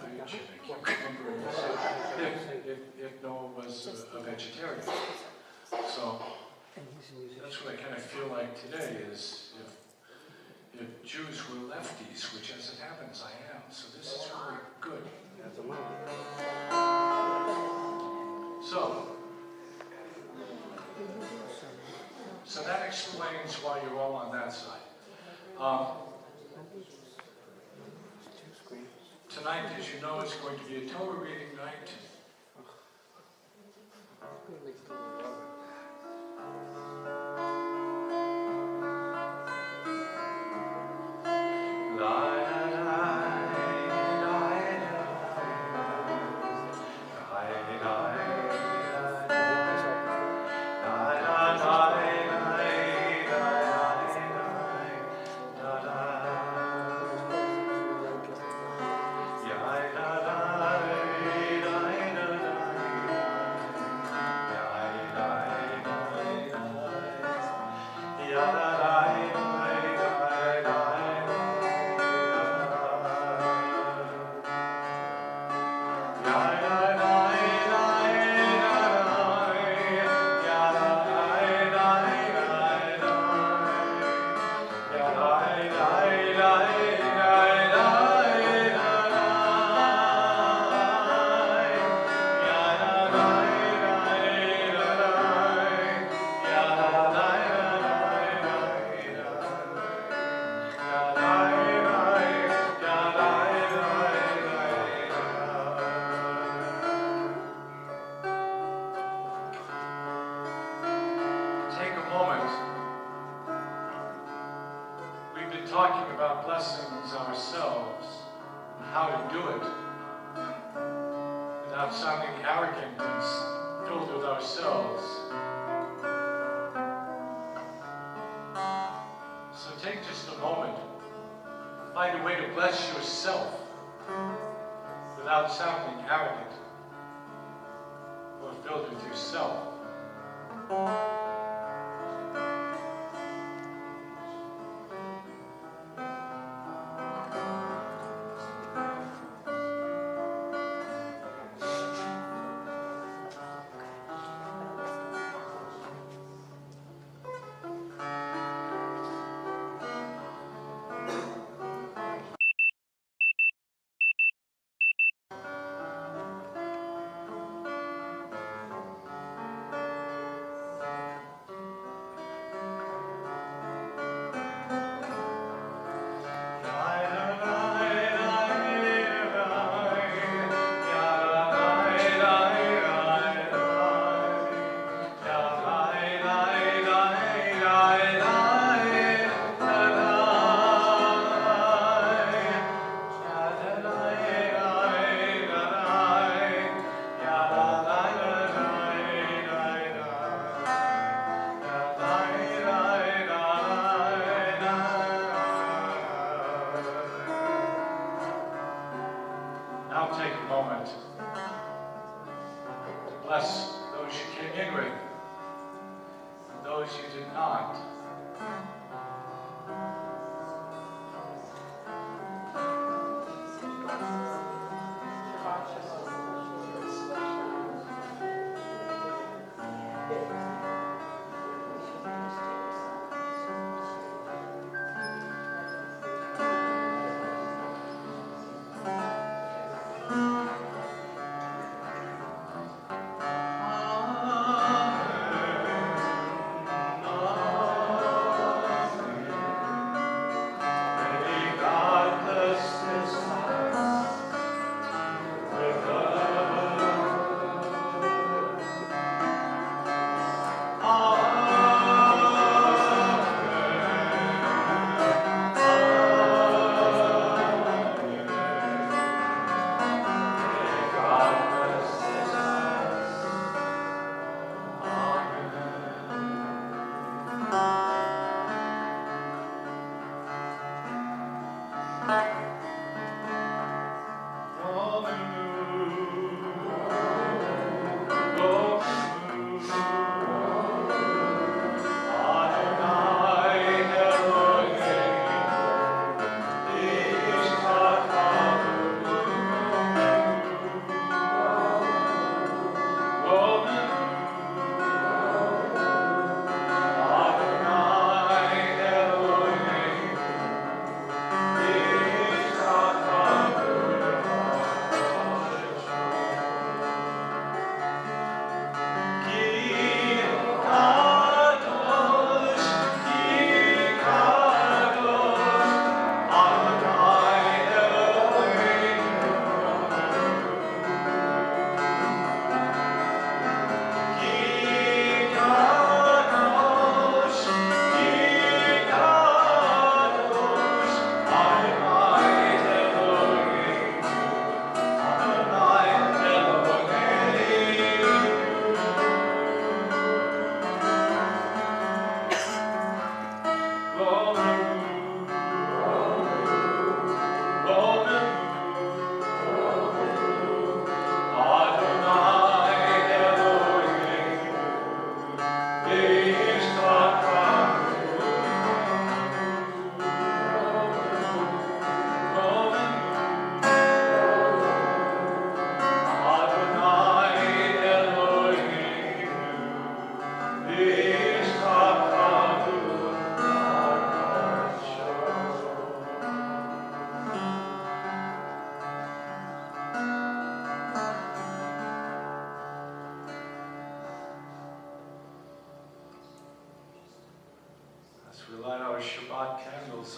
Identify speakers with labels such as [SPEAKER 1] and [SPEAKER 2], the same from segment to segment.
[SPEAKER 1] future. I can't remember if Noah was a vegetarian. So that's what I kind of feel like today is if Jews were lefties, which as it happens I am. So this is really good. So that explains why you're all on that side. Tonight, as you know, is going to be a Torah reading night. Talking about blessings ourselves and how to do it without sounding arrogant and filled with ourselves. So take just a moment, find a way to bless yourself without sounding arrogant or filled with yourself.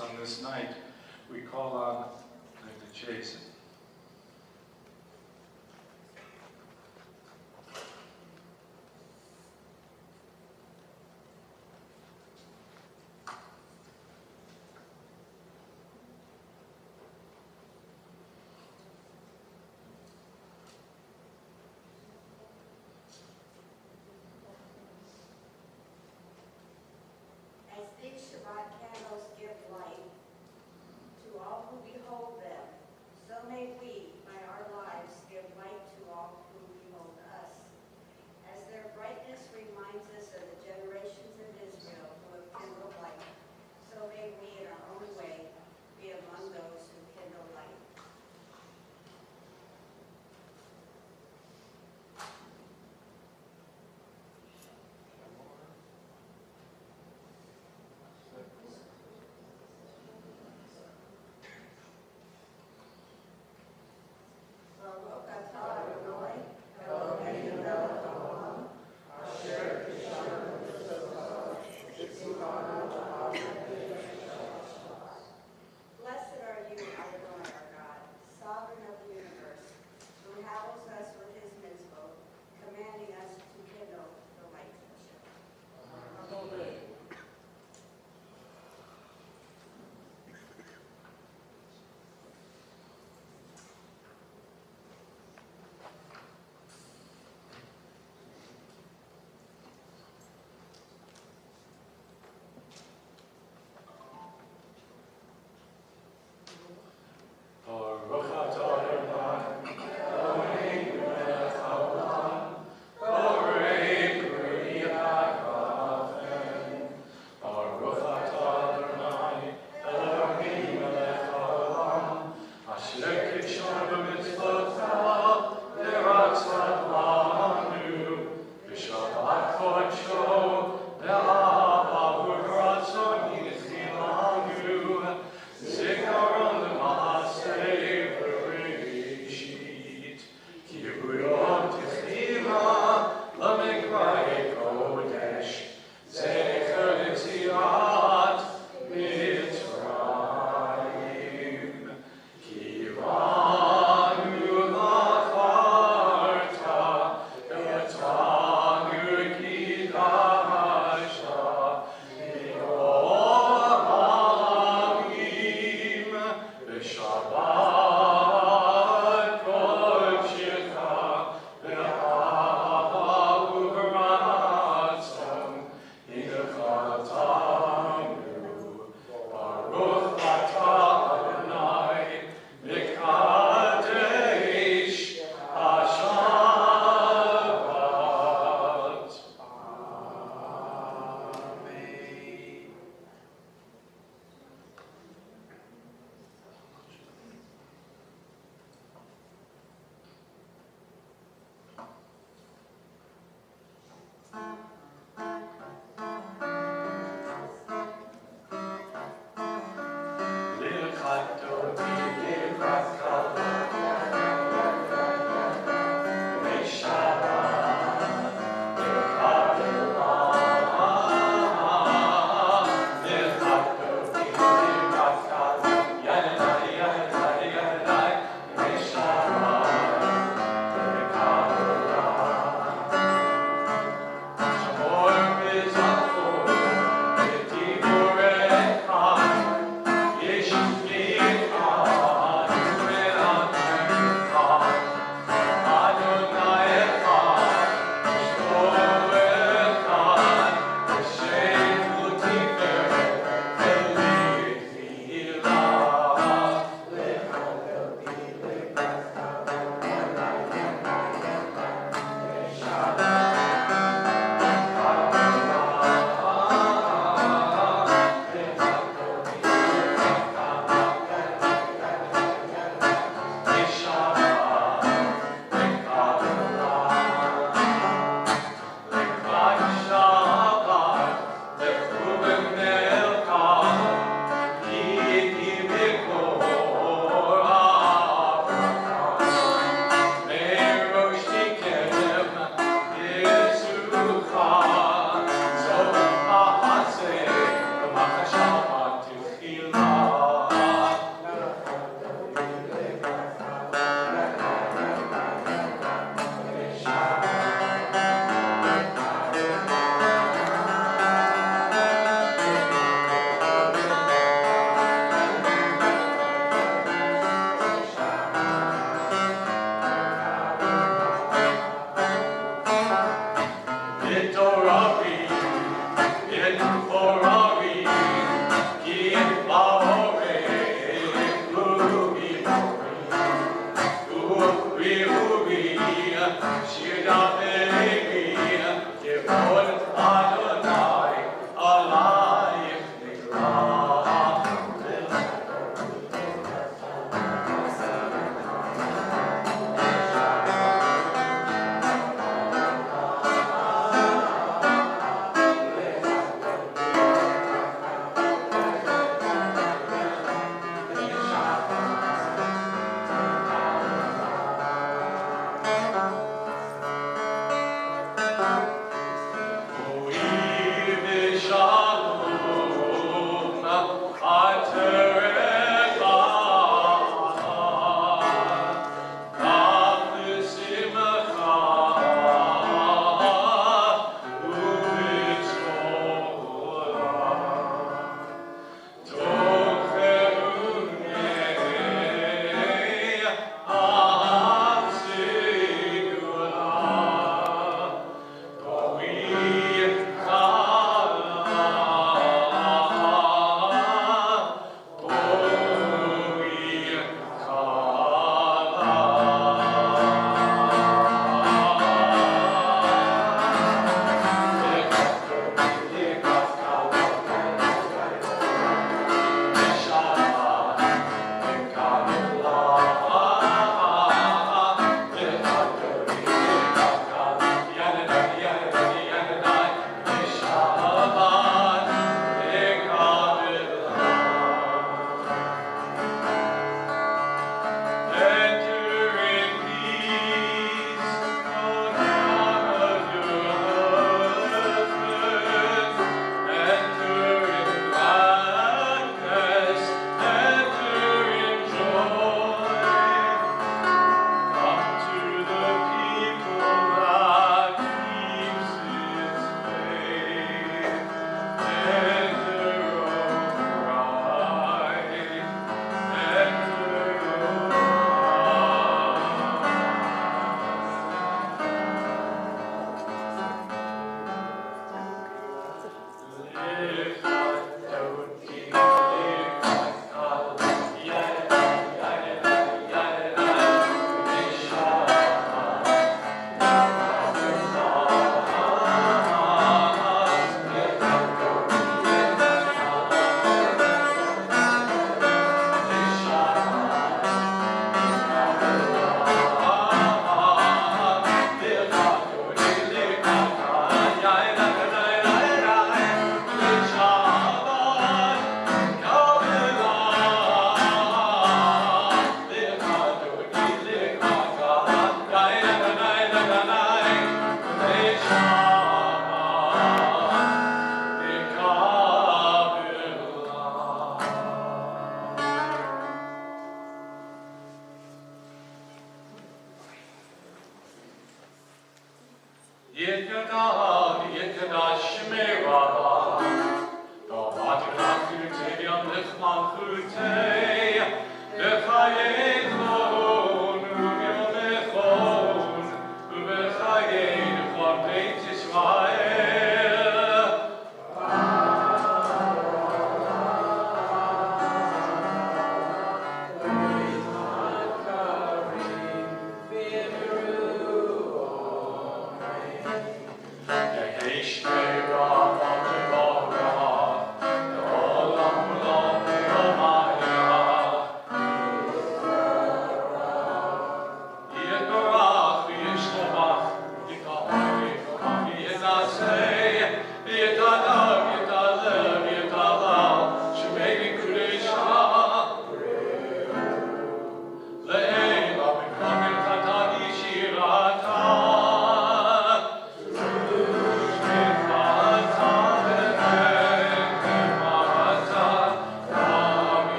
[SPEAKER 1] on this night, we call on Dr. Jason.
[SPEAKER 2] As these Shabbat candles give light to all who behold them, so may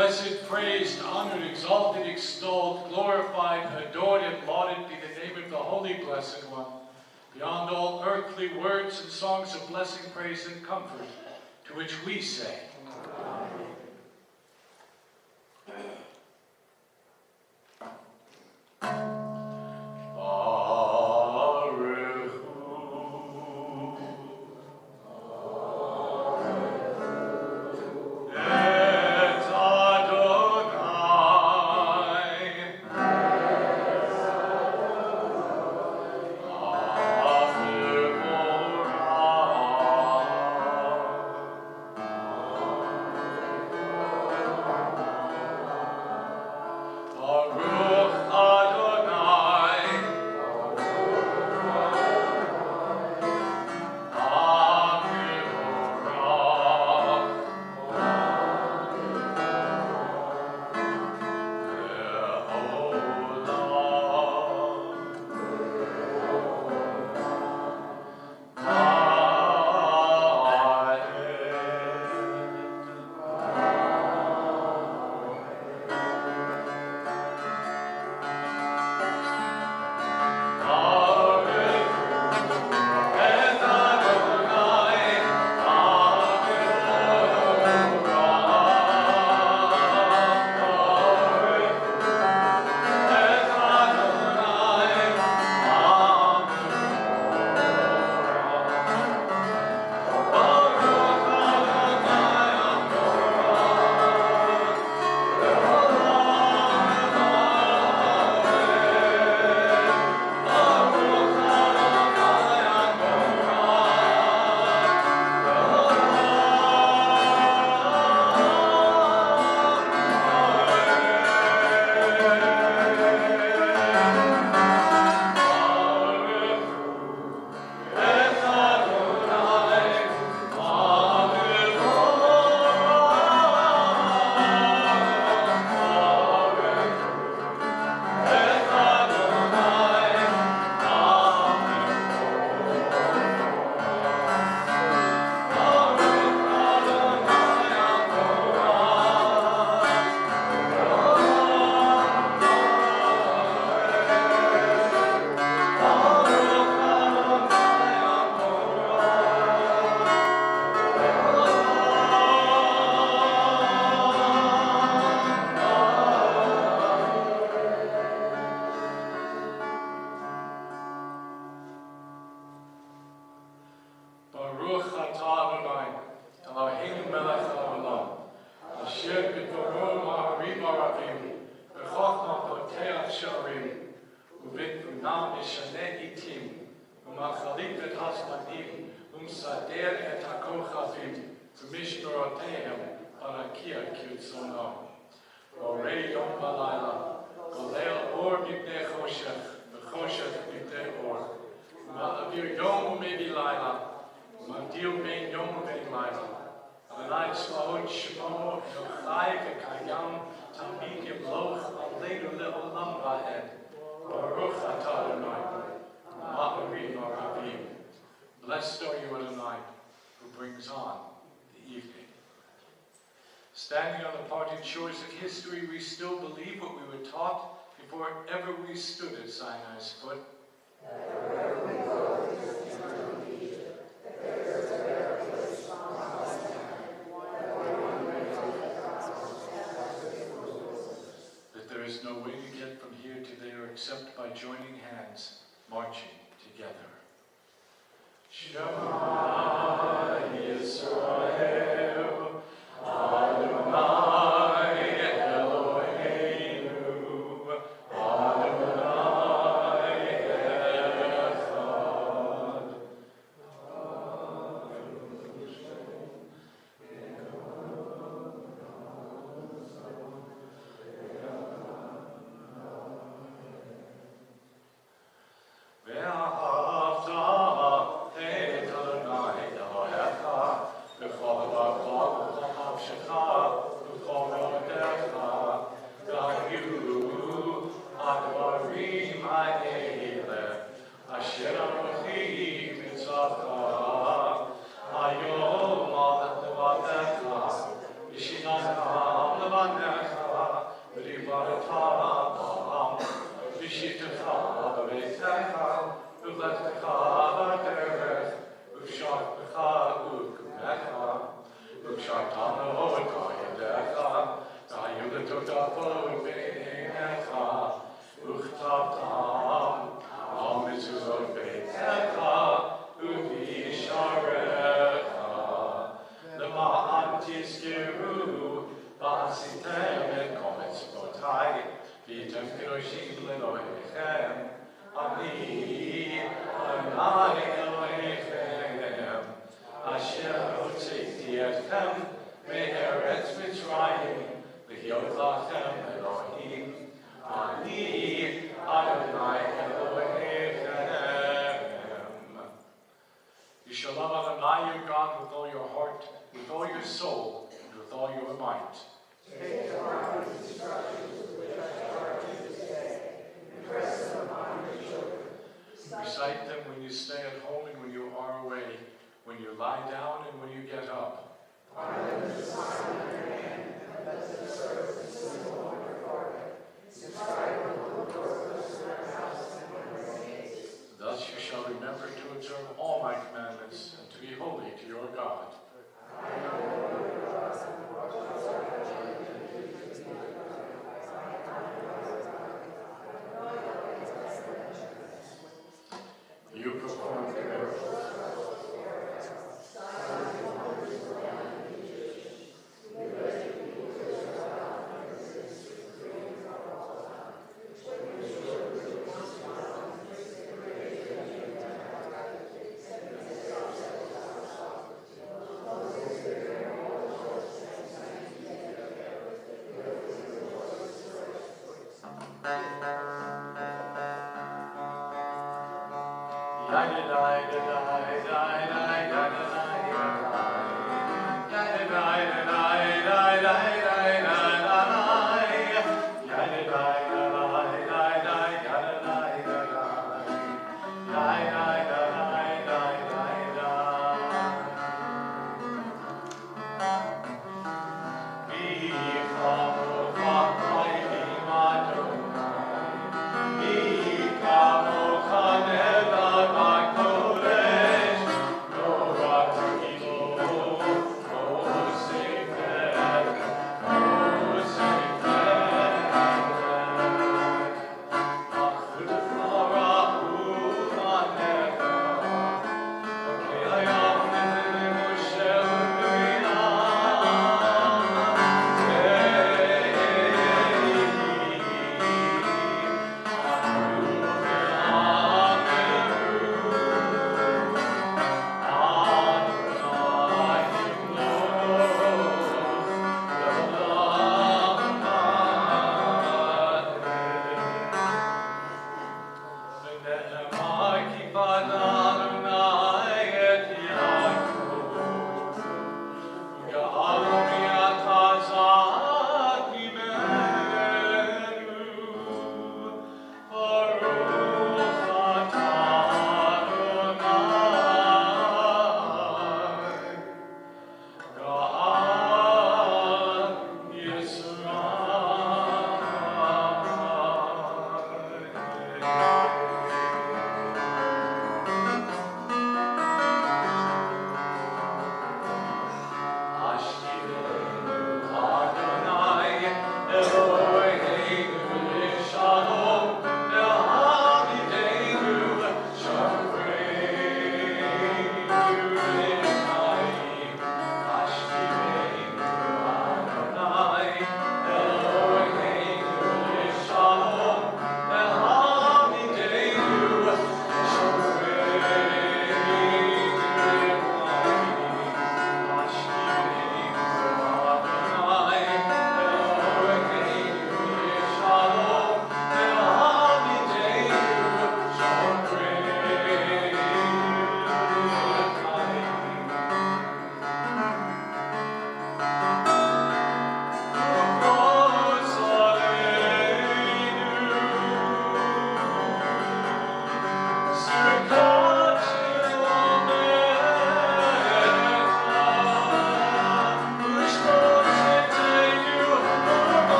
[SPEAKER 1] Blessed, praised, honored, exalted, extolled, glorified, adored, and lauded be the name of the Holy Blessed One, beyond all earthly words and songs of blessing, praise, and comfort, to which we say, Standing on the parted shores of history, we still believe what we were taught before ever we stood at Sinai's foot. That there is no way to get from here to there except by joining hands, marching together. Shema Yisrael, Adonai Eloheinu, Adonai Echad. You shall love Adonai your God with all your heart, with all your soul, and with all your might. Take to heart these instructions which I charge you this day. Impress them upon your children. Recite them when you stay at home and when you are away, when you lie down and when you get up. Bind them as a sign on your hand, and let them serve as a symbol on your forehead. Inscribe them on the doorposts of your house and on your gates. Thus you shall remember to observe all my commandments and to be holy to your God. I know your God, you perform miracles. Lord.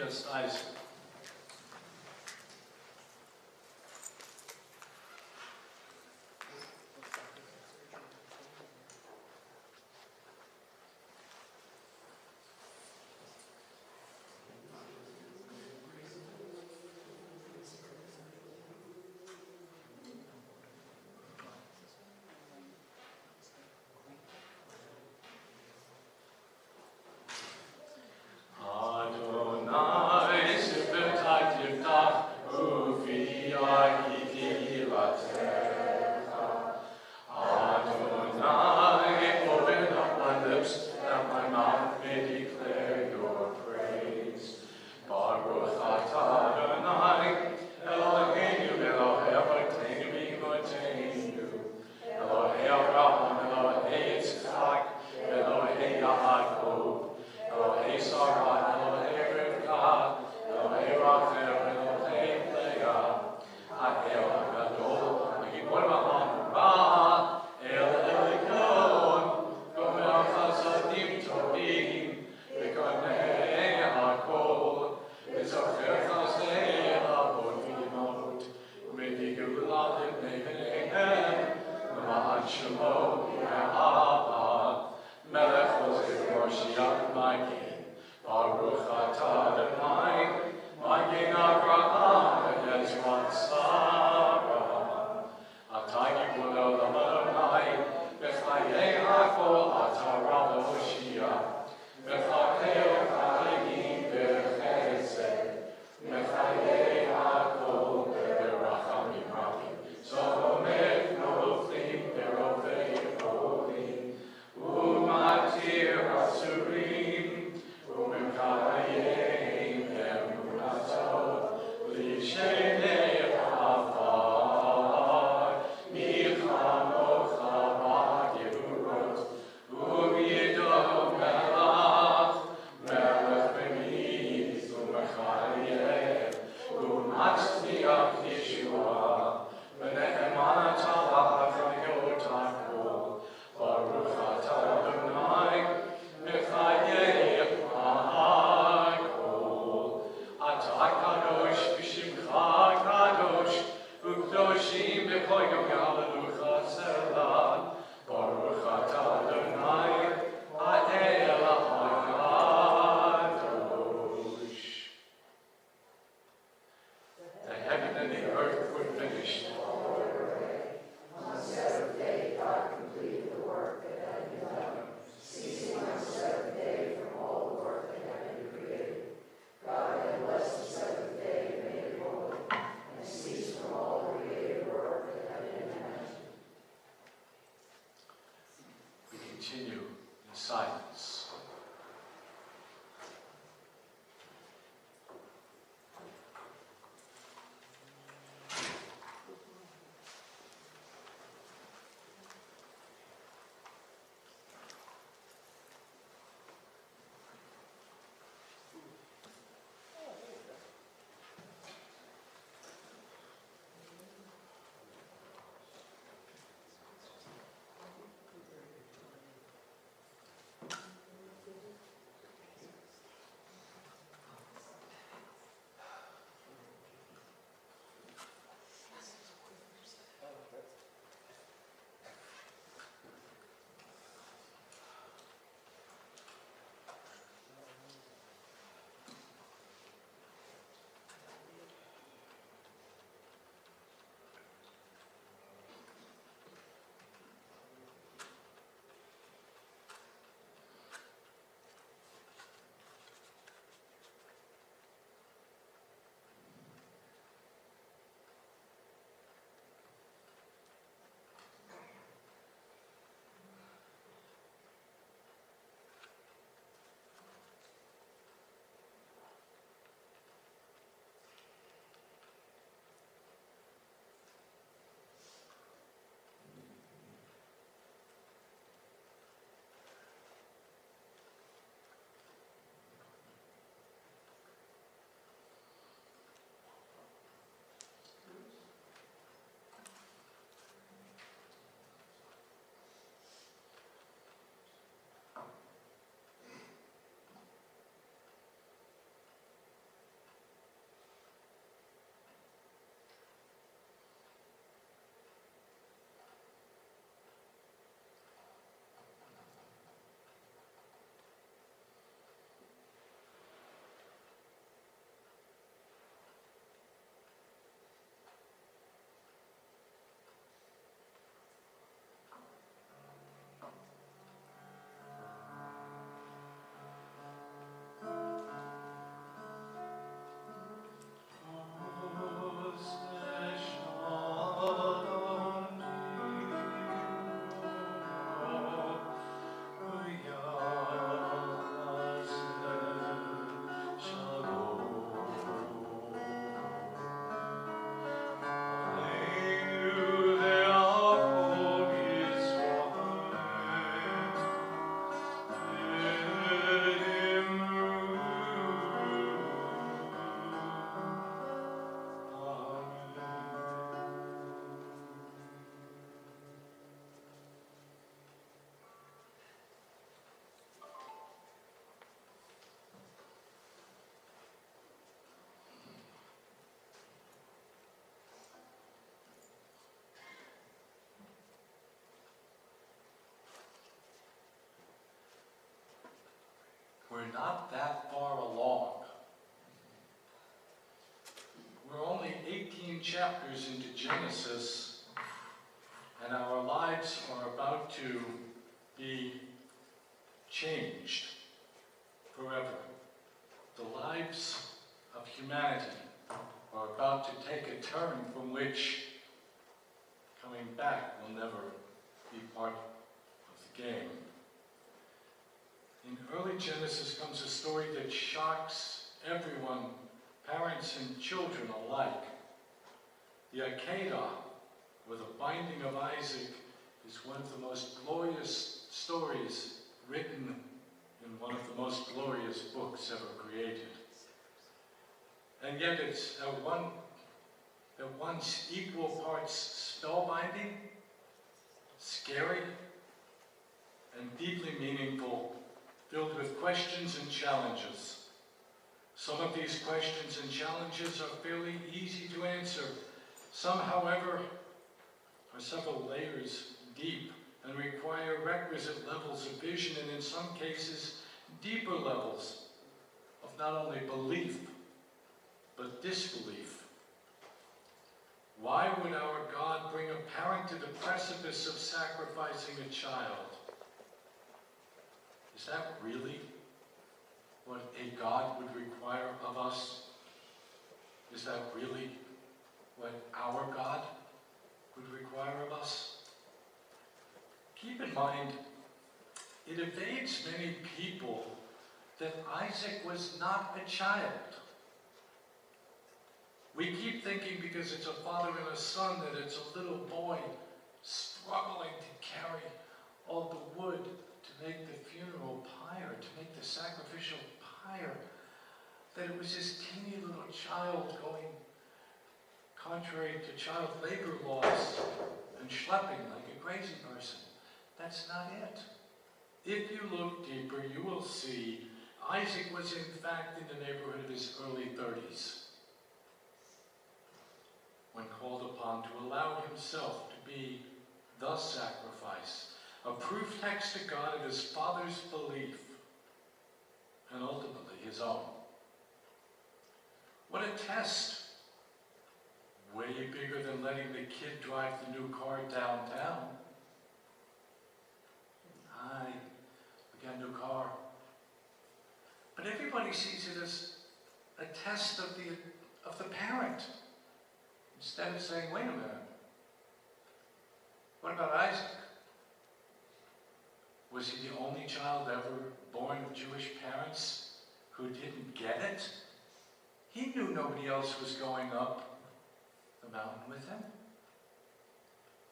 [SPEAKER 1] Yes, eyes. Adonai chapters into Genesis, and our lives are about to be changed forever. The lives of humanity are about to take a turn from which coming back will never be part of the game. In early Genesis comes a story that shocks everyone, parents and children alike. The Akedah, or the binding of Isaac, is one of the most glorious stories written in one of the most glorious books ever created. And yet it's at once equal parts spellbinding, scary, and deeply meaningful, filled with questions and challenges. Some of these questions and challenges are fairly easy to answer. Some, however, are several layers deep and require requisite levels of vision, and in some cases, deeper levels of not only belief, but disbelief. Why would our God bring a parent to the precipice of sacrificing a child? Is that really what a God would require of us? Is that really what our God would require of us? Keep in mind, it evades many people that Isaac was not a child. We keep thinking because it's a father and a son that it's a little boy struggling to carry all the wood to make the funeral pyre, to make the sacrificial pyre, that it was this teeny little child going contrary to child labor laws and schlepping like a crazy person. That's not it. If you look deeper, you will see Isaac was in fact in the neighborhood of his early 30s when called upon to allow himself to be the sacrifice, a proof text to God of his father's belief and ultimately his own. What a test! Way bigger than letting the kid drive the new car downtown. Hi, we got a new car. But everybody sees it as a test of the parent. Instead of saying, wait a minute, what about Isaac? Was he the only child ever born of Jewish parents who didn't get it? He knew nobody else was going up the mountain with him.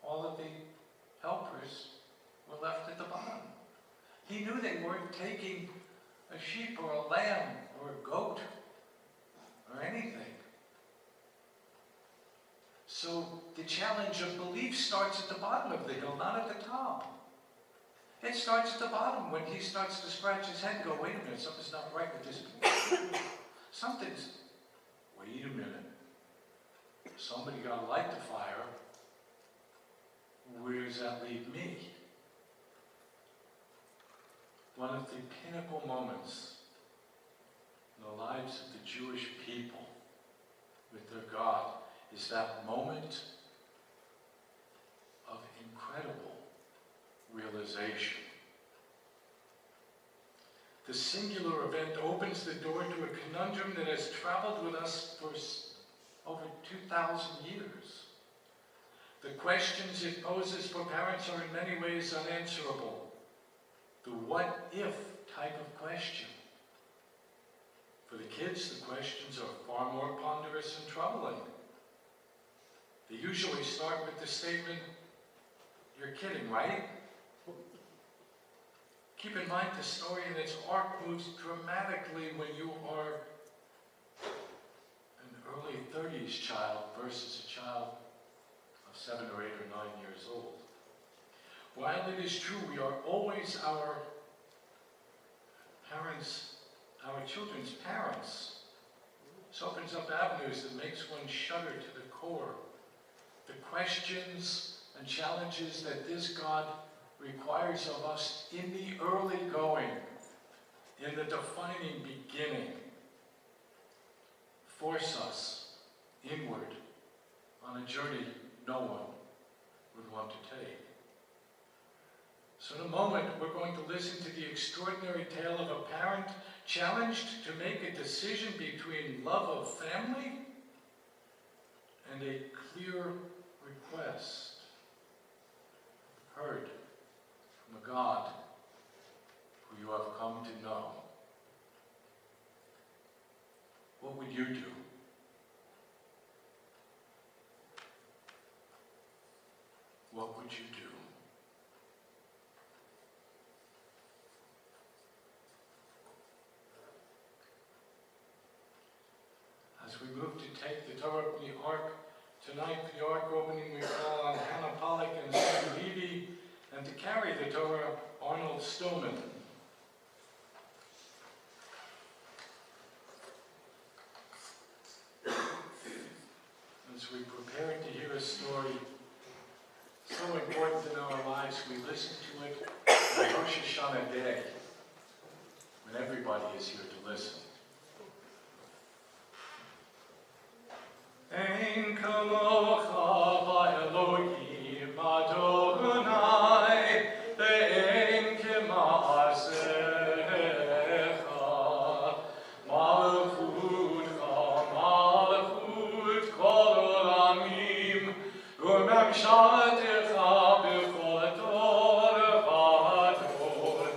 [SPEAKER 1] All of the helpers were left at the bottom. He knew they weren't taking a sheep or a lamb or a goat or anything. So the challenge of belief starts at the bottom of the hill, not at the top. It starts at the bottom when he starts to scratch his head and go, wait a minute, something's not right with this. Wait a minute. Somebody got to light the fire. Where does that leave me? One of the pinnacle moments in the lives of the Jewish people with their God is that moment of incredible realization. The singular event opens the door to a conundrum that has traveled with us for over 2,000 years. The questions it poses for parents are in many ways unanswerable. The what-if type of question. For the kids, the questions are far more ponderous and troubling. They usually start with the statement, you're kidding, right? Keep in mind the story and its arc moves dramatically when you are an early 30s child versus a child of 7 or 8 or 9 years old. While it is true we are always our parents, our children's parents, this opens up avenues that makes one shudder to the core. The questions and challenges that this God requires of us in the early going, in the defining beginning, force us inward journey no one would want to take. So in a moment, we're going to listen to the extraordinary tale of a parent challenged to make a decision between love of family and a clear request heard from a God who you have come to know. What would you do? What would you do? As we move to take the Torah from the Ark, tonight the Ark opening we call on Hannah Pollack and Sue Levy, and to carry the Torah, Arnold Stillman. As we prepare to hear a story so important in our lives, we listen to it on Rosh Hashanah Day, when everybody is here to listen. Ein kamocha v'Elohim Adonai, ve'ein kema'asecha, malchutcha malchut kol olamim, u'memshatecha b'chol dor v'dor.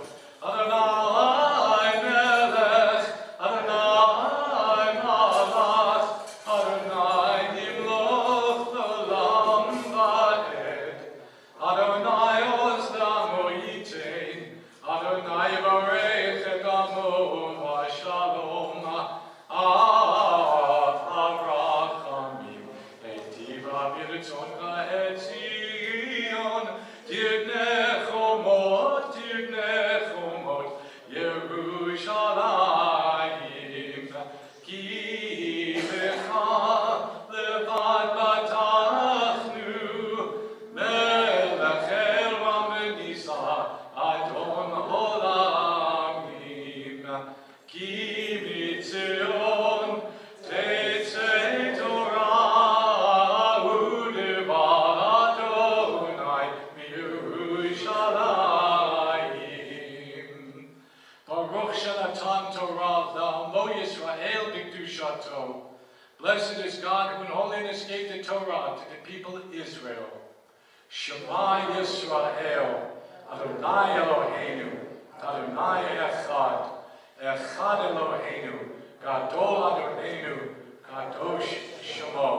[SPEAKER 1] Adonai melech, Adonai malach, Adonai nimloch l'olam va'ed. Adonai ozdamo yitein, Adonai yivarech et amo v'shalom. Avrachamim eitiva v'ritzoncha et Zion, tivnei chomot Yerushalayim, ki becha levad batachnu, melech el v'nisa Adon olamim, ki mitzion tetzei Torah u'devar Adonai miYerushalayim. Baruch Shenatan Torah L'Amo Yisrael B'Kedushato. Blessed is God who in holiness gave the Torah to the people of Israel. Shema Yisrael, Adonai Eloheinu, Adonai Echad, Echad Eloheinu, Gadol Adonenu, Kadosh Shemo.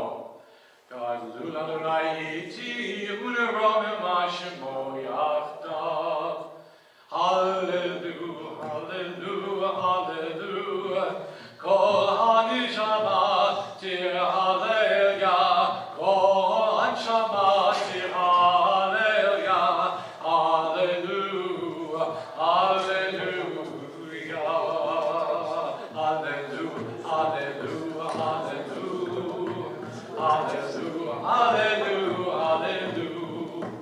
[SPEAKER 1] Gadol Adonai Iti, Uneromim Hashemo Yachdav. Hallelujah, hallelujah, hallelujah. Kol hanishama tir hallelujah. Kol hanishama tir hallelujah. Hallelujah, hallelujah. Hallelujah, hallelujah, hallelujah. Hallelujah, hallelujah, hallelujah.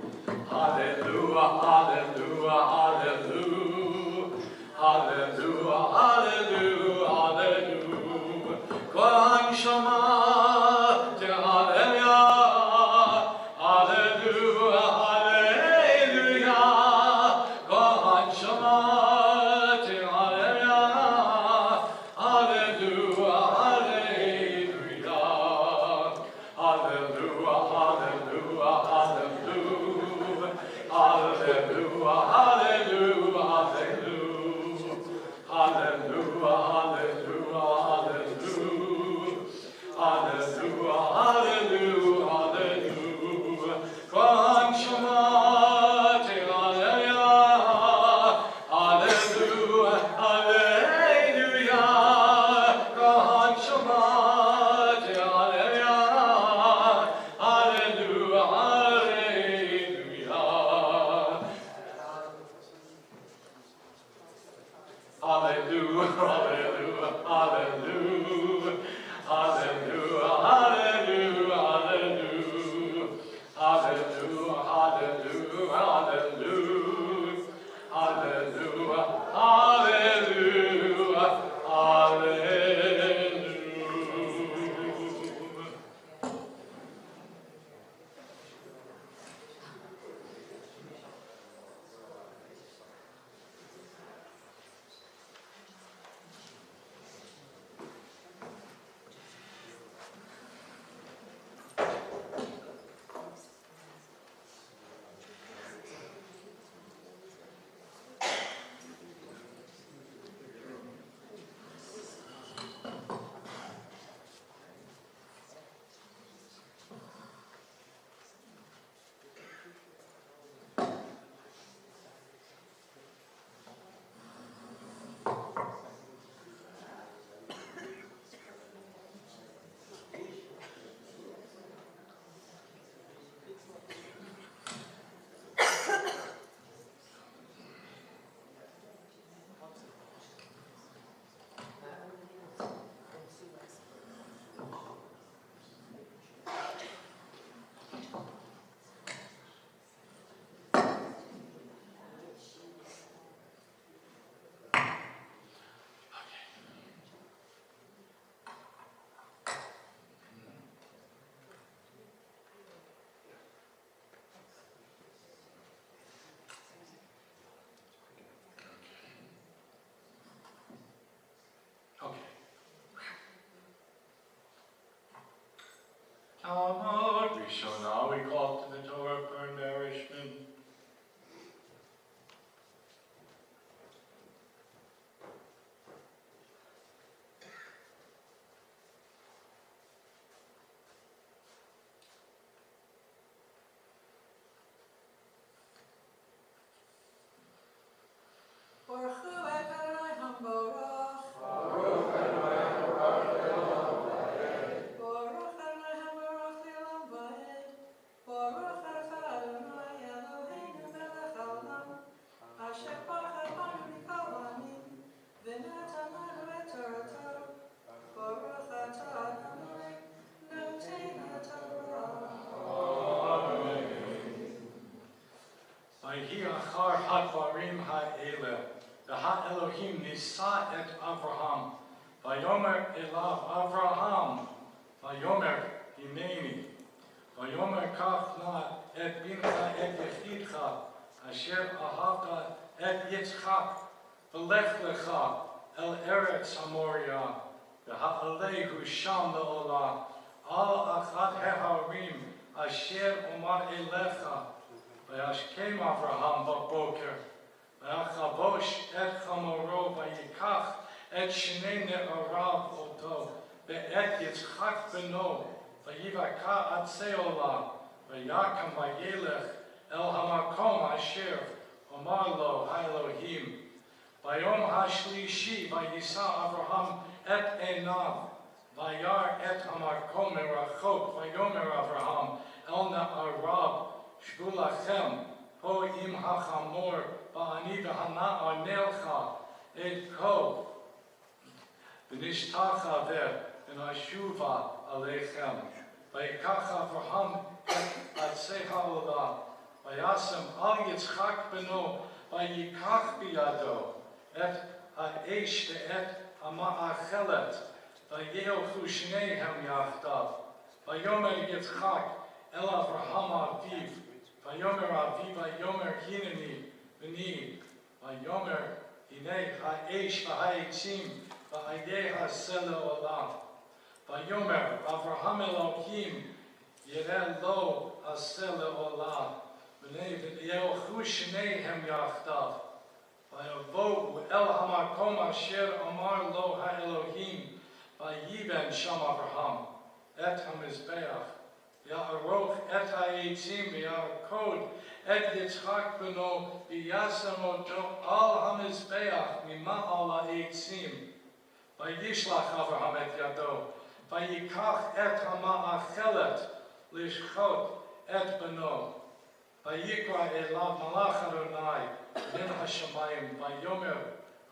[SPEAKER 1] Hallelujah, hallelujah, hallelujah. Hallelujah, hallelujah, hallelujah. Kol shama te hallelujah. Hallelujah, hallelujah. Kol shama te hallelujah. Hallelujah, hallelujah. Hallelujah, hallelujah, hallelujah. Hallelujah, hallelujah, hallelujah. Hallelujah, hallelujah, hallelujah. Hallelujah, hallelujah, hallelujah. Kol shema te hallelujah. Hallelujah, hallelujah. Kol shema te hallelujah. Hallelujah, hallelujah. Hallelujah, hallelujah, hallelujah, hallelujah. Talmud Rishonah, we call to the Torah for nourishment. Vayhi achar hadvarim ha'eleh, v'ha Elohim nisa et Avraham, vayomer elav Avraham, vayomer hineni, vayomer kach na et bincha et yechidcha, asher ahavta et Yitzchak, v'lech lecha el eretz hamoria, v'ha'alehu sham le'olah, al achat heharim, asher omar elecha, וישכם אברהם בבוקר, ויחבוש את חמורו, ויקח את שני נעריו אותו, ואת יצחק בנו, ויבקע עצי עולה, ויקם וילך אל המקום אשר אמר לו האלוהים. ביום השלישי ויישא אברהם את עיניו, וירא את המקום מרחוק, ויאמר אברהם אל נעריו, שבו לכם פה עם החמור, ואני והנער נלכה את כה, ונשתחווה ונשובה עליכם. ויקח אברהם את עצי העולה, וישם על יצחק בנו, ויקח בידו את האש ואת המאכלת, וילכו שניהם יחדיו. ויאמר יצחק אל אברהם אביו, ויאמר אבי, ויאמר הנני בני, ויאמר הנה האש והעצים, ואיה עשה לעולם. ויאמר אברהם אלוהים, יראה לו עשה לעולם, וילכו שניהם יחדיו. ויבואו אל המקום אשר אמר לו האלוהים, ויבן שם אברהם את המזבח. יערוך את העצים ויעקוד את יצחק בנו, וישם אותו על המזבח ממעל העצים. וישלח אברהם את ידו, ויקח את המאכלת לשחוט את בנו. ויקרא אליו מלאך אדוני מן השמיים, ויאמר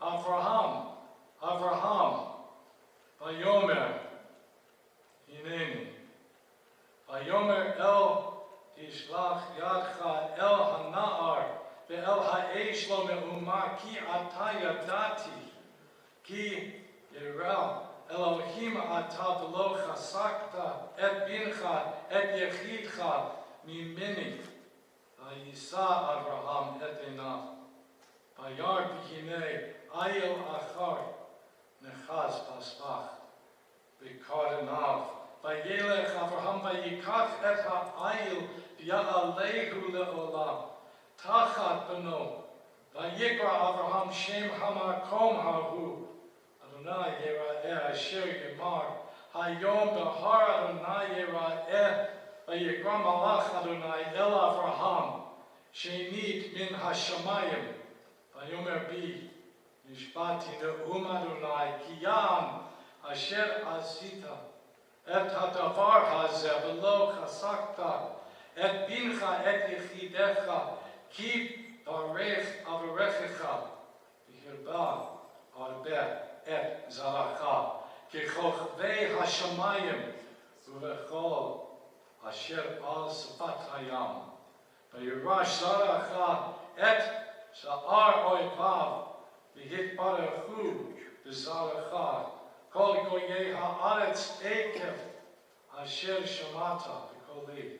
[SPEAKER 1] אברהם, אברהם, ויאמר הנני. ויאמר אל תשלח ידך אל הנער ואל האש לא מאומה, כי עתה ידעתי, כי ירא אלוהים אתה ולא חסכת את בנך את יחידך ממני. ויישא אברהם את עיניו, וירא והנה איל אחר נחש בסבך בקרניו. וילך אברהם ויקח את העיל ויעלהו לעולה תחת בנו. ויקרא אברהם שם המקום ההוא אדוני יראה, אשר יאמר היום בהר אדוני יראה. ויקרא מלאך אדוני אל אברהם שנית מן השמיים, ויאמר בי נשבעתי נאום אדוני כי יען אשר עשית את הדבר הזה ולא חסכת את בנך את יחידך, כי ברך אברכך והרבה הרבה את זרעך ככוכבי השמיים ובכל אשר על שפת הים. וירש זרעך את שאר אויביו והתברכו בזרעך כל גויי הארץ עקב אשר שמעת בקולי.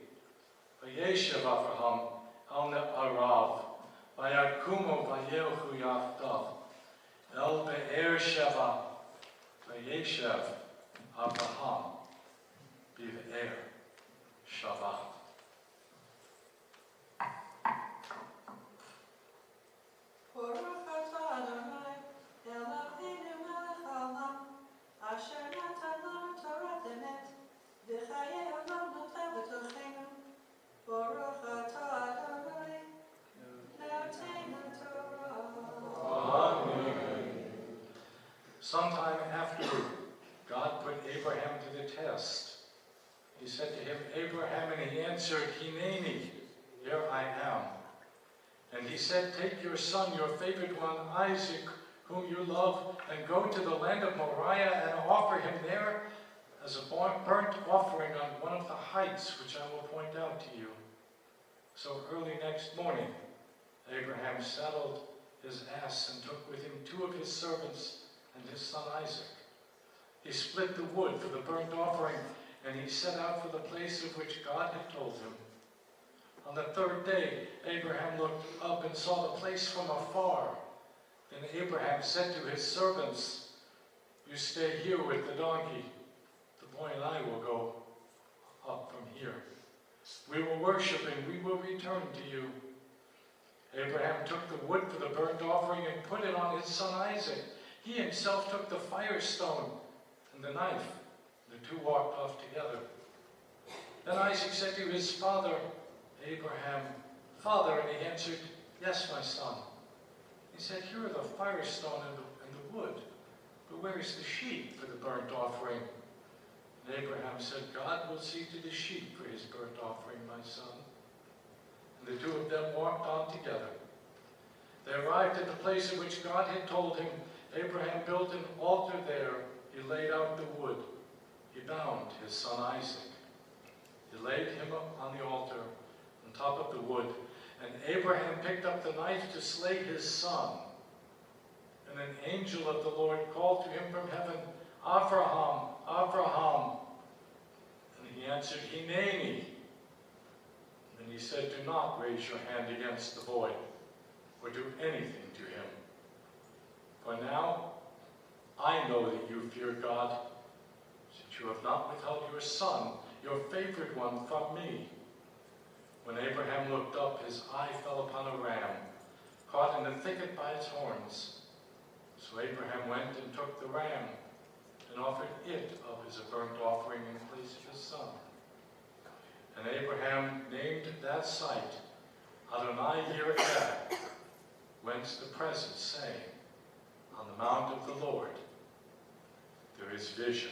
[SPEAKER 1] וישב אברהם על נעריו, ויקומו וילכו יחדיו אל באר שבע, וישב אברהם בבאר Sometime afterward, God put Abraham to the test. He said to him, Abraham, and he answered, Hineni, here I am. And he said, take your son, your favored one, Isaac, whom you love, and go to the land of Moriah and offer him there as a burnt offering on one of the heights which I will point out to you. So early next morning, Abraham saddled his ass and took with him 2 of his servants and his son Isaac. He split the wood for the burnt offering, and he set out for the place of which God had told him. On the 3rd day, Abraham looked up and saw the place from afar. Then Abraham said to his servants, you stay here with the donkey. The boy and I will go up from here. We will worship and we will return to you. Abraham took the wood for the burnt offering and put it on his son Isaac. He himself took the firestone and the knife. The 2 walked off together. Then Isaac said to his father, Abraham, Father, and he answered, yes, my son. He said, here are the firestone and the wood, but where is the sheep for the burnt offering? And Abraham said, God will see to the sheep for his burnt offering, my son. And the 2 of them walked on together. They arrived at the place at which God had told him. Abraham built an altar there. He laid out the wood. He bound his son Isaac. He laid him on the altar on top of the wood. And Abraham picked up the knife to slay his son. And an angel of the Lord called to him from heaven, Abraham, Abraham. And he answered, Hineni. And he said, do not raise your hand against the boy, or do anything to him. For now, I know that you fear God, since you have not withheld your son, your favored one, from me. When Abraham looked up, his eye fell upon a ram, caught in the thicket by its horns. So Abraham went and took the ram, and offered it up as a burnt offering in place of his son. And Abraham named that site Adonai Yireh, whence the present saying, on the mount of the Lord there is vision.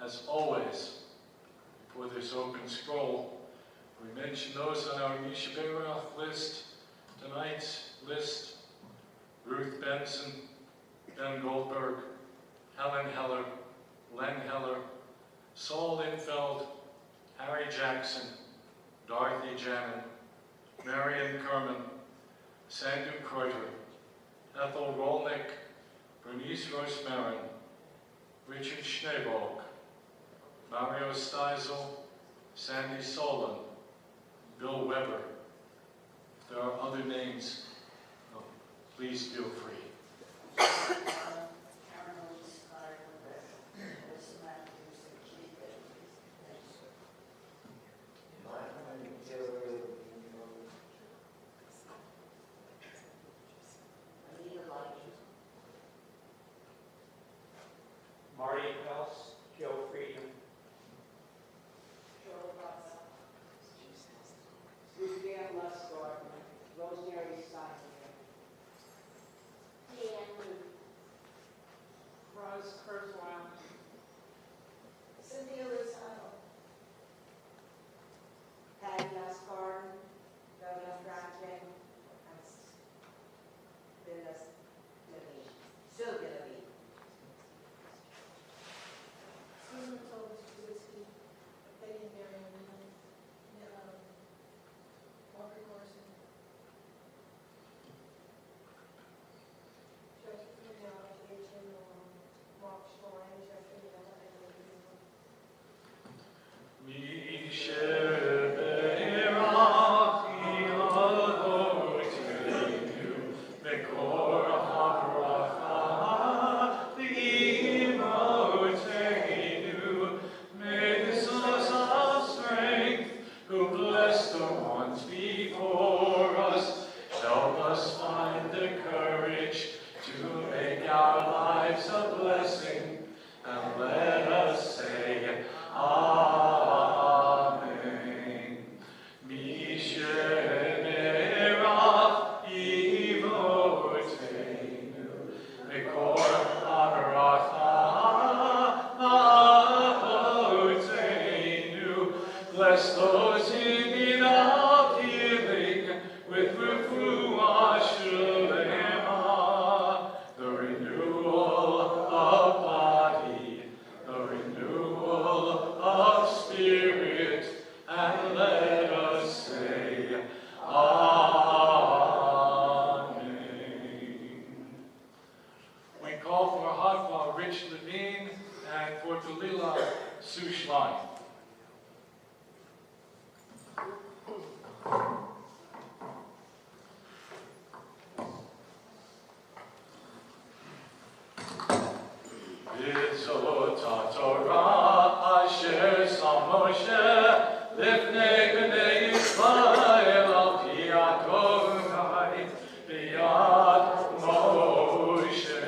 [SPEAKER 1] As always, before this open scroll, we mention those on our Misha Berach list, tonight's list: Ruth Benson, Ben Goldberg, Helen Heller, Len Heller, Saul Linfeld, Harry Jackson, Dorothy Jannon, Marion Kerman, Sandu Kreuter, Ethel Rolnick, Bernice Rosmarin, Richard Schneebolk, Mario Steisel, Sandy Solon, Bill Weber. If there are other names, please feel free.
[SPEAKER 2] Marty Pels, Joe Freedom,
[SPEAKER 3] Suzanne Lesgard, Rosemary Steinberg, Deanne Rose Kurzweil, Cynthia Lozano, Patty Lesgard, Rona Franklin, and still gonna be.
[SPEAKER 4] Susan Toles-Trubisky, Peggy Marion, Walker Corson, Joseph Fidel, Jason, Mark Schlein, Jeffrey Miller, and
[SPEAKER 1] refuah shulema, the renewal of body, the renewal of spirit, and let us say, Amen. We call for Hagma Rich Levine and for Dalila Sushline. Vizota Torah Asher Samoshe Lifnei B'nei Yisrael Al Pi Adonai B'yad Moshe.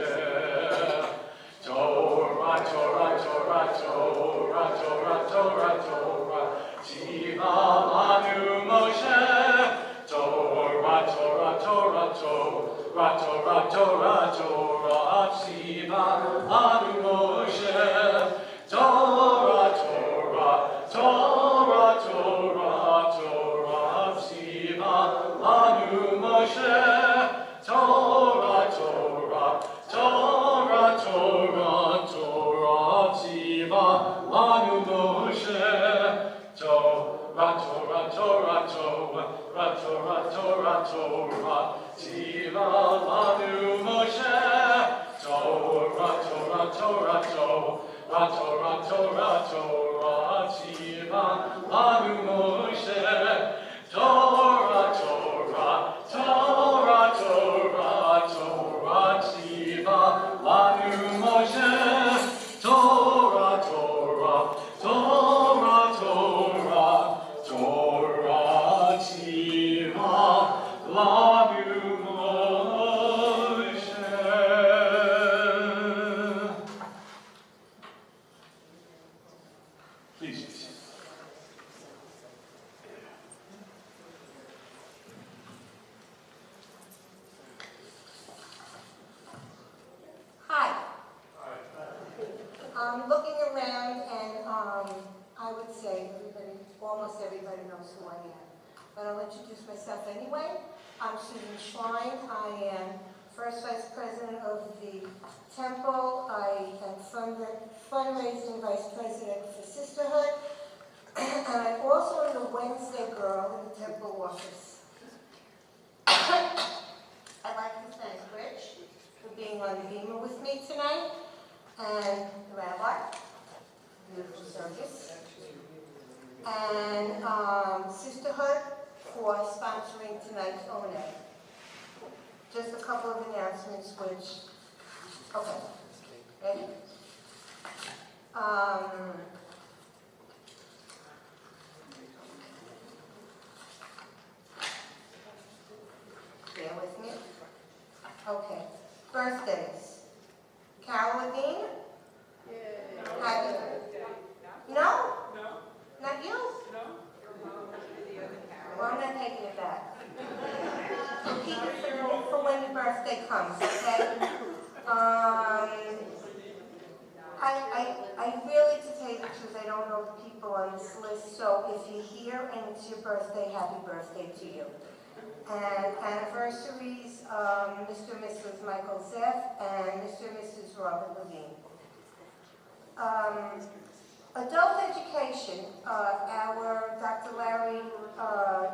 [SPEAKER 1] Torah, Torah, Torah, Torah, Torah, Torah, Torah, Tiva Lanu Moshe. Torah, Torah, Torah, Torah, Torah, Torah, Torah, Tiva Lanu Moshe. Torah, Torah, Torah, Torah, Torah, Tiva Lanu Moshe. Torah, Torah, Torah, Torah, Torah, Tiva Lanu Moshe. Torah, Torah, Torah, Torah, Torah, Torah, Torah, Tiva Lanu Moshe. Torah, Torah, Torah, Torah, Torah, Torah, Torah, Tiva Lanu Moshe. Torah, Torah, Torah, Torah, Torah, Tiva Lanu Moshe. Torah, Torah, Torah, Torah, Torah, Tiva Lanu Moshe. Please be seated.
[SPEAKER 4] Hi. I'm looking around and I would say everybody, almost everybody knows who I am. But I'll introduce myself anyway. I'm Susan Schlein. I am First Vice President of the Temple. I am fundraising Vice President for Sisterhood. And I'm also the Wednesday girl in the Temple office. I'd like to thank Rich for being on the beamer with me tonight, and the Rabbi, beautiful service, and Sisterhood for sponsoring tonight's O&A. Just a couple of announcements which, okay, ready? Bear with me. Okay, birthdays. Carol Levine? Happy birthday. No? No. Not you? No. Well, I'm not taking it back. We'll keep it for when your birthday comes, okay? I really, to tell you the truth, I don't know the people on this list, so if you're here and it's your birthday, happy birthday to you. And anniversaries, Mr. and Mrs. Michael Zeff and Mr. and Mrs. Robert Levine. Adult education, our Dr. Larry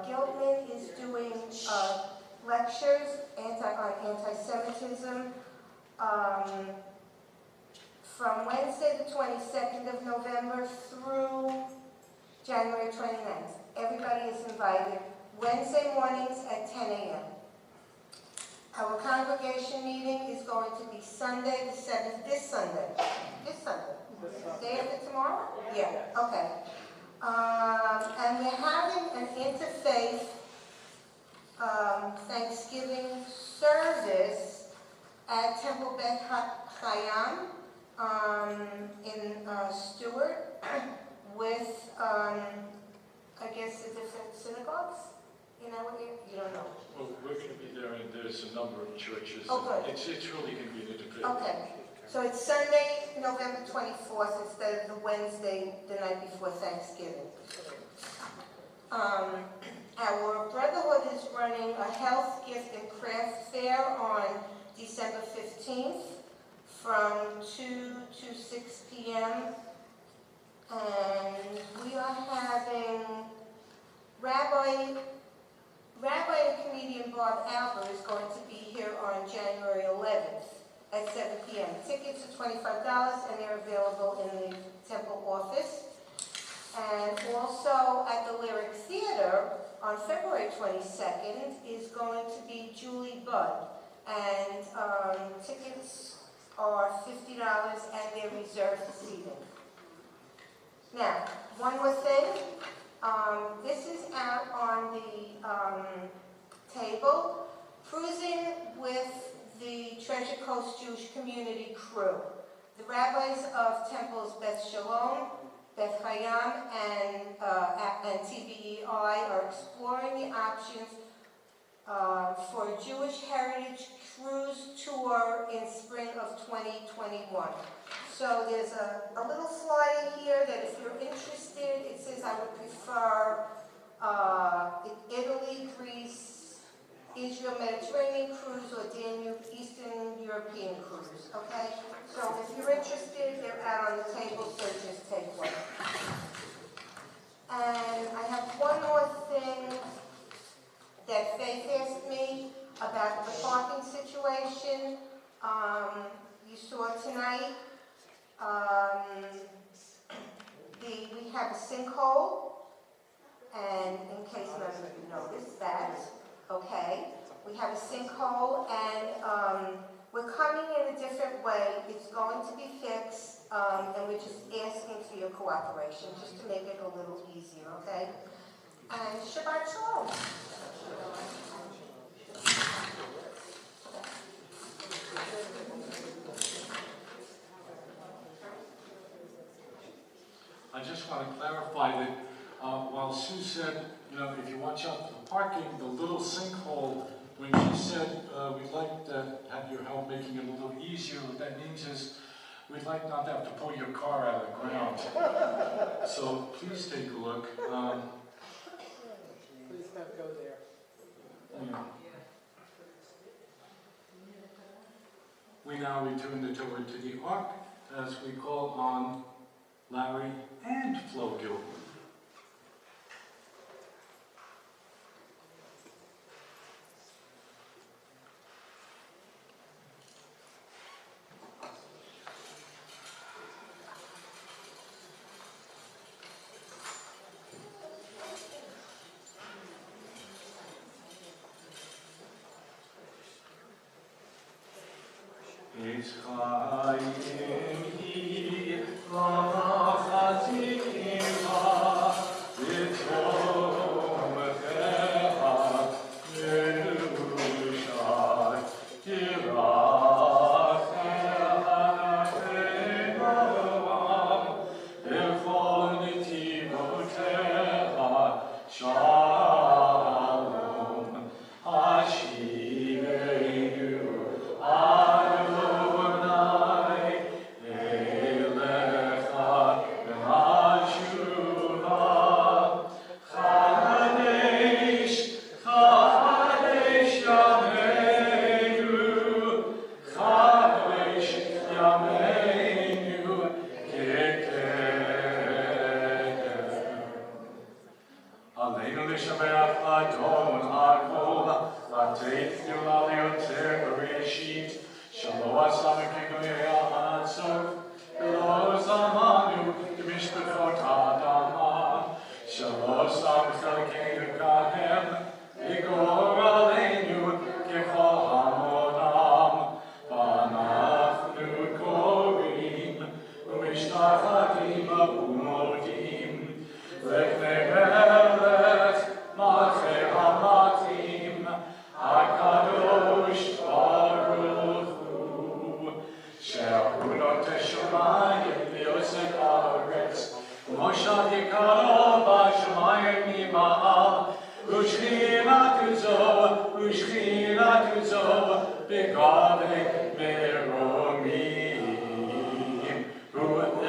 [SPEAKER 4] Giltman is doing lectures on anti-Semitism from Wednesday the 22nd of November through January 29th. Everybody is invited. Wednesday mornings at 10 a.m. Our congregation meeting is going to be Sunday the 7th, this Sunday. Day after tomorrow? Yeah, okay. And we're having an interfaith Thanksgiving service at Temple Beth Chayam in Stewart with, I guess, the different synagogues. You know what you don't know?
[SPEAKER 1] Well, we're going to be there, and there's a number of churches.
[SPEAKER 4] Oh, good.
[SPEAKER 1] It's really convenient to pay.
[SPEAKER 4] Okay. So it's Sunday, November 24th, instead of the Wednesday, the night before Thanksgiving. Our Brotherhood is running a health gift and craft fair on December 15th from 2 to 6 p.m. And we are having Rabbi and comedian Bob Albert is going to be here on January 11th at 7 p.m. Tickets are $25 and they're available in the temple office. And also at the Lyric Theater on February 22nd is going to be Julie Budd. And tickets are $50 and they're reserved seating. Now, one more thing. This is out on the table. Cruising with the Treasure Coast Jewish Community Crew. The rabbis of temples Beth Shalom, Beth Hayam, and TBEI are exploring the options for a Jewish Heritage Cruise Tour in spring of 2021. So there's a little flyer here that if you're interested, it says I would prefer Italy, Greece, Israel Mediterranean cruise, or Danube Eastern European cruise, okay? So if you're interested, they're out on the table, so just take one. And I have one more thing that Faith asked me about the parking situation. You saw tonight, we have a sinkhole, and in case none of you noticed that, okay, we have a sinkhole, and we're coming in a different way. It's going to be fixed, and we're just asking for your cooperation, just to make it a little easier, okay? And Shabbat Shalom.
[SPEAKER 1] I just want to clarify that while Sue said, you know, if you watch out for the parking, the little sinkhole, when she said we'd like to have your help making it a little easier, what that means is we'd like not to have to pull your car out of the ground. So please take a look.
[SPEAKER 5] Please don't go there.
[SPEAKER 1] Yeah. We now return the tour to the Ark as we call on Larry and Flo Gilbert.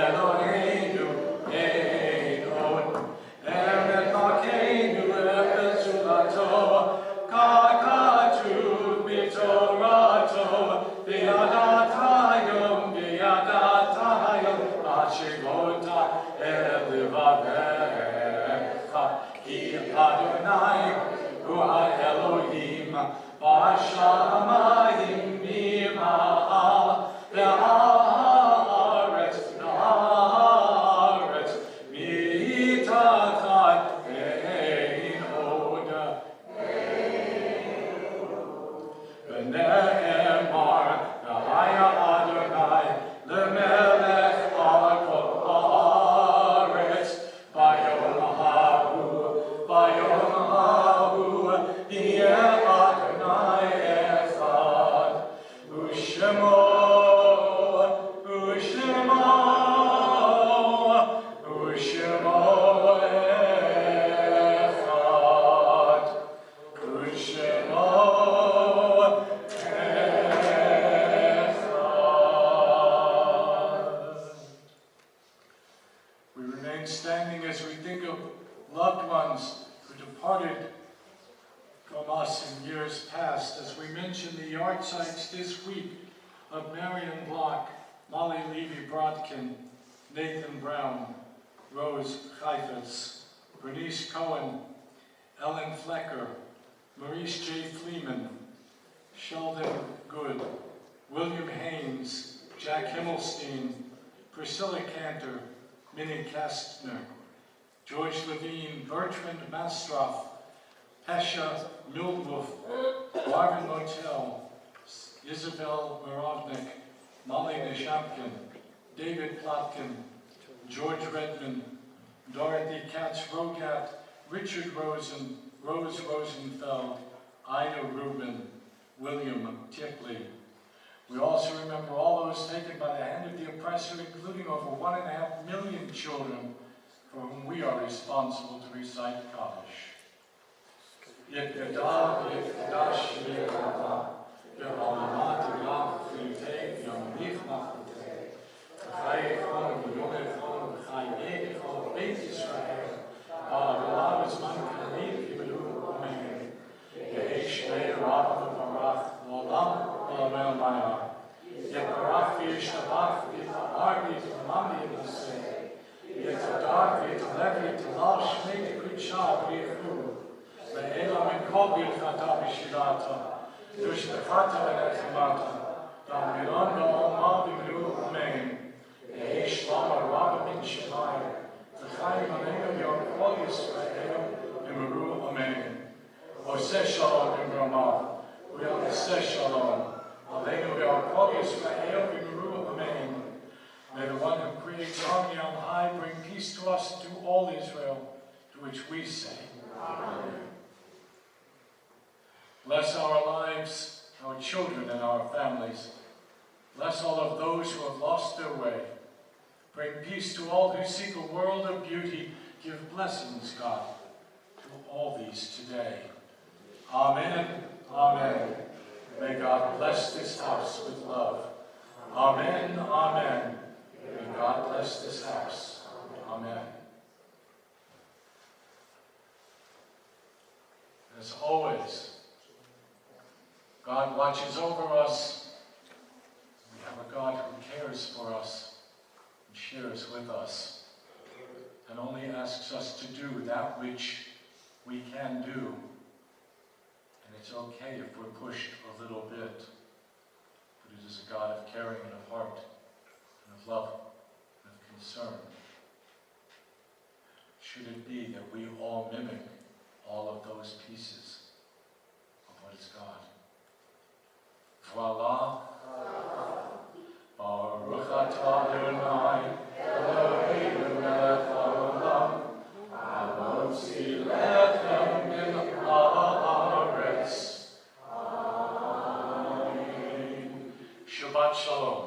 [SPEAKER 6] Eloheinu, Elohim, Emet Malkeinu,
[SPEAKER 1] השמיים ממעל והארץ לארץ מתחת אין עוד. ונאמר היה אדוני למלך על כל הארץ ביום ההוא יהיה אדוני אחד ושמו We remain standing as we think of loved ones who departed from us in years past, as we mention the yard sites this week of Marion Block, Molly Levy-Brodkin, Nathan Brown, Rose Heifetz, Bernice Cohen, Ellen Flecker, Maurice J. Fleeman, Sheldon Good, William Haynes, Jack Himmelstein, Priscilla Cantor, Minnie Kastner, George Levine, Bertrand Mastroff, Pesha Mildwolf, Marvin Motel, Isabel Morovnik, Molly Nishampkin, David Plotkin, George Redmond, Dorothy Katz-Rogat, Richard Rosen, Rose Rosenfeld, Ida Rubin, William Tipley. We also remember all those taken by the hand of the oppressor, including over 1.5 million children for whom we are responsible to recite Kaddish. Yekada, Yekadash, Yekada, Yehalamati, Lach, Finteg, Yamlich, Nachmiteg, Chai Echon, Yom Echon, Chai Echon, Beit Yisrael, Ha'alav Zman Kalim, Yibelu, Omein, Yehesh Mei Rabba Barach, L'olam, L'olam Maya, Yeparach, Yishtabach, Yitahar, Yitamam, Yitaseh, Yetadar, Yitalev, Yitalal, Shmei, Yikuchah, Yichu, Ve'ela Mikol, Yitchata, B'shirata, Yushbechata, V'nechimata, V'amiron, V'olma, V'imru, Amen, Yehesh Lama, Rabba, Min Shemai, V'chayim, Aleinu, V'yokol, Yisrael, V'imru, Amen. Oseh Shalom, V'imramav, Oseh Shalom, Aleinu, V'yokol, Yisrael, V'imru, Amen. May the one who creates harmony on high bring peace to us and to all Israel, to which we say, Amen. Bless our lives, our children, and our families. Bless all of those who have lost their way. Bring peace to all who seek a world of beauty. Give blessings, God, to all these today. Amen. Amen. May God bless this house with love. Amen. Amen. May God bless this house. Amen. As always, God watches over us. We have a God who cares for us and shares with us and only asks us to do that which we can do. And it's okay if we're pushed a little bit. But it is a God of caring and of heart and of love and of concern. Should it be that we all mimic all of those pieces of what is God? Voila. Baruch atah Adonai, Eloheinu melech haolam, hamotzi lechem min haaretz. Amen. Shabbat Shalom.